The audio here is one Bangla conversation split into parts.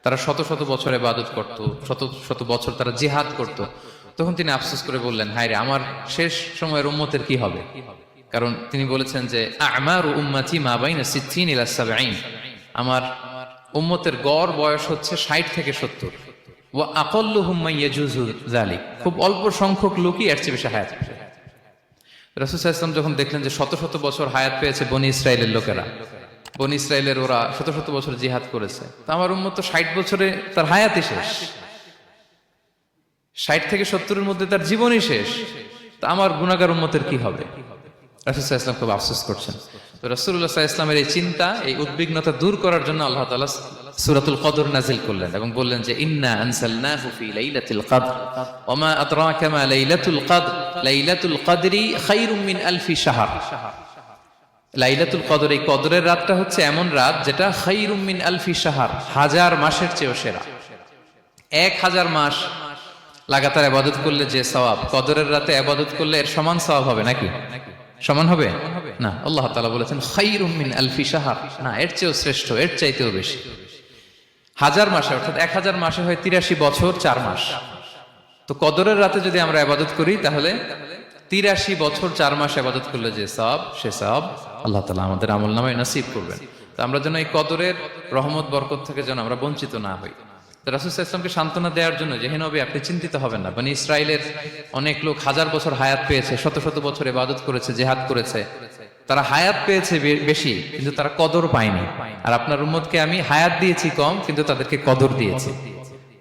তারা শত শত বছর ইবাদত করত, শত শত বছর তারা জিহাদ করত। তখন তিনি আফসোস করে বললেন, হায় রে, আমার শেষ সময়ের উম্মতের কি হবে? কারণ তিনি বলেছেন যে আমারু উম্মতি মা বাইনা সিত্তিন ইলা সাবঈন, আমার উম্মতের গড় বয়স হচ্ছে 60 থেকে 70। ওয়া আকাল্লুহুম মান ইয়াজুজু যালিক, খুব অল্প সংখ্যক লোকই এর চেয়ে বেশি হায়াত পাবে। রাসূল সাল্লাল্লাহু আলাইহি ওয়াসাল্লাম যখন দেখলেন যে শত শত বছর হায়াত পেয়েছে বনি ইসরাইলের লোকেরা, বনি ইসরাইলের ওরা শত শত বছর জিহাদ করেছে, তো আমার উম্মত তো 60 বছরে তার হায়াতই শেষ, 60 থেকে 70-এর মধ্যে তার জীবনই শেষ, তো আমার গুনাহগার উম্মতের কি হবে? রাসূল সাল্লাল্লাহু আলাইহি ওয়াসাল্লাম খুব আফসোস করছেন। তো রাসূলুল্লাহ সাল্লাল্লাহু আলাইহি ওয়াসাল্লামের এই চিন্তা, এই উদ্বিগ্নতা দূর করার জন্য আল্লাহ তাআলা সূরাতুল কদর নাযিল করলেন এবং বললেন যে ইন্না আনসালনাহু ফি লাইলাতিল কদর ওয়া মা আদরাকা মা লাইলাতুল কদর লাইলাতুল কদরি খায়রুম মিন আলফি শাহর। লাইলাতুল কদর, এই কদরের রাতটা হচ্ছে এমন রাত যেটা খায়রুম মিন আলফি শাহর, 1000 মাসের চেয়েও সেরা। 1000 মাস লাগাতার ইবাদত করলে যে সওয়াব, কদরের রাতে ইবাদত করলে এর সমান সওয়াব হবে নাকি? সমান হবে না। আল্লাহ তাআলা বলেছেন খায়রুম মিন আলফি শাহর, না, এর চেয়েও শ্রেষ্ঠ, এর চাইতেও বেশি। 1000 মাসে, অর্থাৎ 1000 মাসে হয় 83 বছর 4 মাস। তো কদরের রাতে যদি আমরা ইবাদত করি তাহলে 83 বছর 4 মাস ইবাদত করলে যে সওয়াব, সে সওয়াব আল্লাহ তাআলা আমাদের আমলনামায় নসিব করবেন। তো আমরা যেন এই কদরের রহমত বরকত থেকে যেন আমরা বঞ্চিত না হই। তো রাসূল সাল্লাল্লাহু আলাইহি ওয়াসাল্লামকে সান্ত্বনা দেওয়ার জন্য যে, হে নবী, আপনি চিন্তিত হবেন না, বনি ইসরাইলের অনেক লোক 1000 বছর হায়াত পেয়েছে, শত শত বছর ইবাদত করেছে, জিহাদ করেছে, তারা হায়াত পেয়েছে বেশি কিন্তু তারা কদর পায়নি। আর আপনার উম্মতকে আমি হায়াত দিয়েছি কম কিন্তু তাদেরকে কদর দিয়েছি।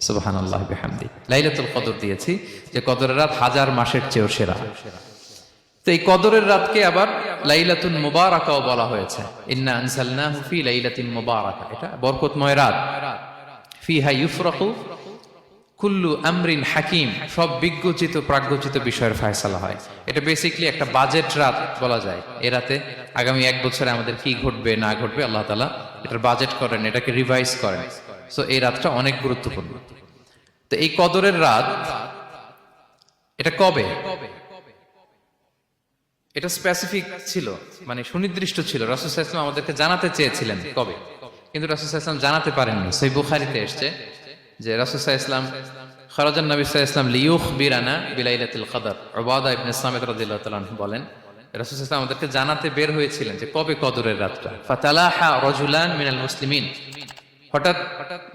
সুবহানাল্লাহি ওয়া বিহামদি, লাইলাতুল কদর দিয়েছি, যে কদরের রাত 1000 মাসের চেয়েও সেরা। তো এই কদরের রাতকে আবার লাইলাতুন মুবারাকাও বলা হয়েছে। ইন্না আনসালনাহু ফি লাইলাতিন মুবারাকা, এটা বরকতময় রাত। ফিহা ইউফরাকু কুল্লু আমরিন হাকিম, সব বিজ্ঞচিত প্রাজ্ঞচিত বিষয়ের ফয়সালা হয়। এটা বেসিক্যালি একটা বাজেট রাত বলা যায়। এ রাতে আগামী 1 বছরে আমাদের কি ঘটবে না ঘটবে আল্লাহ তাআলা এটার বাজেট করেন, এটাকে রিভাইজ করেন। সো এই রাতটা অনেক গুরুত্বপূর্ণ। তো এই কদরের রাত, এটা কবে? এটা স্পেসিফিক ছিল, মানে সুনির্দিষ্ট ছিল। রাসূল সাল্লাল্লাহু আলাইহি ওয়াসাল্লাম আমাদেরকে জানাতে চেয়েছিলেন কবে, কিন্তু রাসূল সাল্লাল্লাহু আলাইহি ওয়াসাল্লাম জানাতে পারেননি। সহিহ বুখারীতে এসেছে যে রাসূল সাল্লাল্লাহু আলাইহি ওয়াসাল্লাম খারাজান নবী সাল্লাল্লাহু আলাইহি ওয়াসাল্লাম লিয়ুখবিরানা বিলাইলাতিল কদর। উবাদা ইবনে সামিত রাদিয়াল্লাহু তাআলা আনহু বলেন, রাসূল সাল্লাল্লাহু আলাইহি ওয়াসাল্লাম আমাদেরকে জানাতে বের হয়েছিলেন যে কবে কদরের রাতটা। ফাতালাহা রাজুলান মিনাল মুসলিমিন, হঠাৎ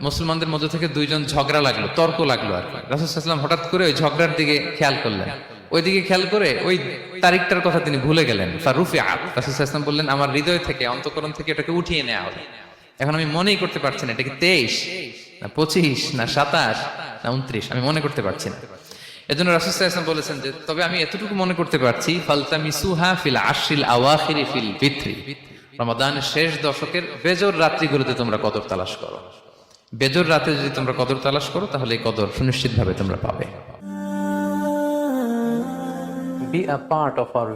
মুসলমানদের মধ্য থেকে 2 জন ঝগড়া লাগলো, তর্ক লাগলো আর কি। রাসূল সাল্লাল্লাহু আলাইহি ওয়াসাল্লাম হঠাৎ করে ওই ঝগড়ার দিকে খেয়াল করলেন, ওইদিকে খেয়াল করে ওই তারিখটার কথা তিনি ভুলে গেলেন। ফারুফিআত, রাসূল সাল্লাল্লাহু আলাইহি ওয়াসাল্লাম বললেন, আমার হৃদয় থেকে, অন্তঃকরণ থেকে এটাকে উঠিয়ে নেওয়া হলো। এখন আমি মনেই করতে পারছি না এটা কি 23 না 25 না 27 না 29, আমি মনে করতে পারছি না। এজন্য রাসূল সাল্লাল্লাহু আলাইহি ওয়াসাল্লাম বলেছেন যে তবে আমি এতটুকু মনে করতে পারছি, ফালতামিসুহা ফিল আশরিল আওয়াখিরি ফিল বিত্রি, রমাদানের শেষ দশকের বেজর রাত্রিগুলোতে তোমরা কদর তালাশ করো। বেজর রাতে যদি তোমরা কদর তালাশ করো তাহলে এই কদর সুনিশ্চিতভাবে তোমরা পাবে। Be a part of our